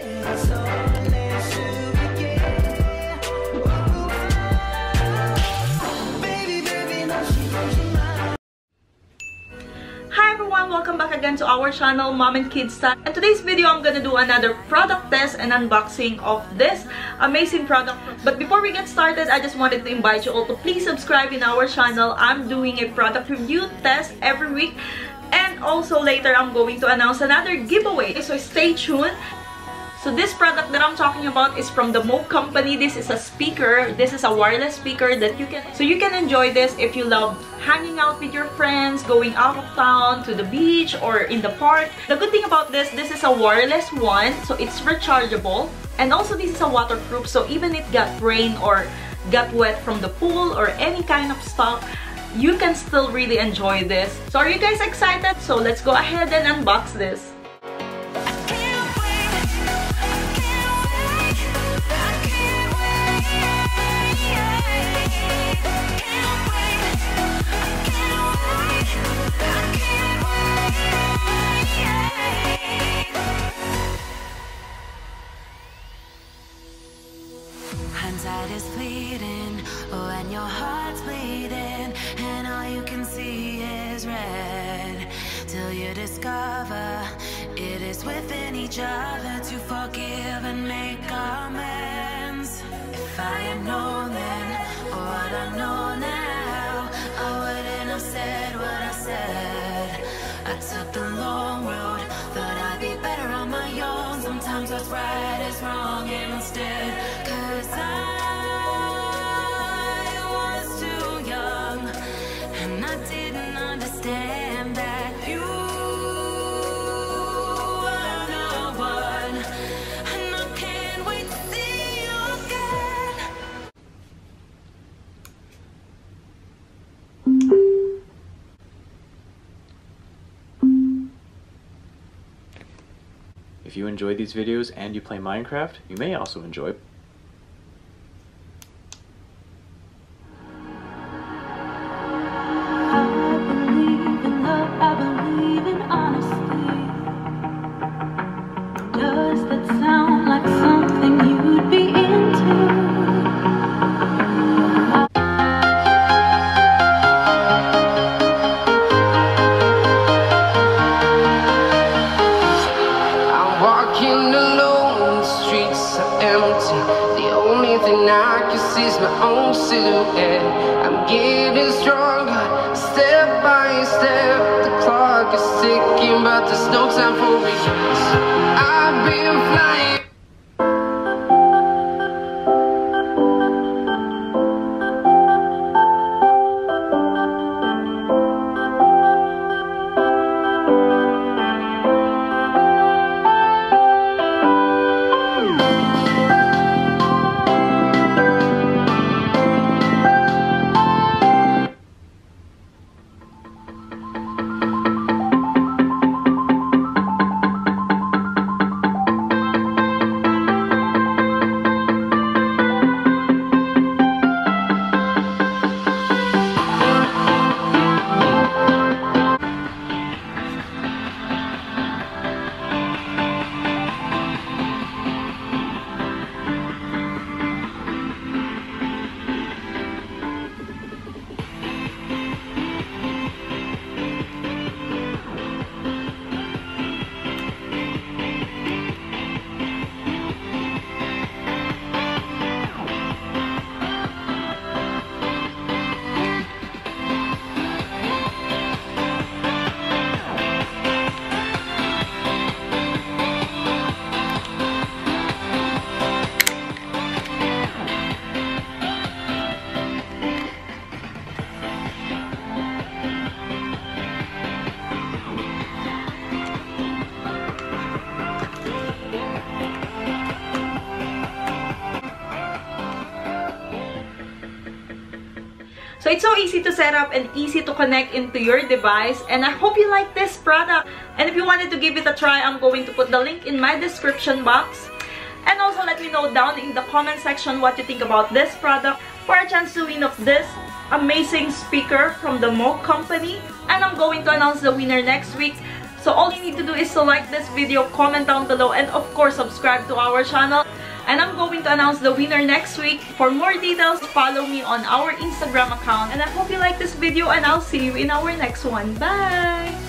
Hi everyone, welcome back again to our channel, Momandkidzstyle. And today's video, I'm gonna do another product test and unboxing of this amazing product. But before we get started, I just wanted to invite you all to please subscribe in our channel. I'm doing a product review test every week. And also later, I'm going to announce another giveaway. So stay tuned. So this product that I'm talking about is from the Moock Company. This is a speaker. This is a wireless speaker that you can enjoy this if you love hanging out with your friends, going out of town to the beach or in the park. The good thing about this is a wireless one, so it's rechargeable. And also this is a waterproof, so even if it got rain or got wet from the pool or any kind of stuff, you can still really enjoy this. So are you guys excited? So let's go ahead and unbox this. Hindsight is fleeting, oh, and your heart's bleeding, and all you can see is red, till you discover it is within each other to forgive and make amends. If I had known then, or what I know now, I wouldn't have said what I said. I took the long road, thought I'd be better on my own. Sometimes what's right is wrong instead, 'cause I was too young, and I didn't understand that you were the one, and I can't wait to see you again. If you enjoy these videos and you play Minecraft, you may also enjoy I believe in honesty. Does that sound like something you'd be into? I'm walking alone, the streets are empty. The only thing I can see is my own silhouette. I'm getting stronger, step by step. The clock is ticking, but there's no time for it. I've been flying. So it's so easy to set up and easy to connect into your device, and I hope you like this product. And if you wanted to give it a try, I'm going to put the link in my description box. And also let me know down in the comment section what you think about this product for a chance to win of this amazing speaker from the Moock Company. And I'm going to announce the winner next week. So all you need to do is to like this video, comment down below, and of course subscribe to our channel. And I'm going to announce the winner next week. For more details, follow me on our Instagram account. And I hope you like this video, and I'll see you in our next one. Bye!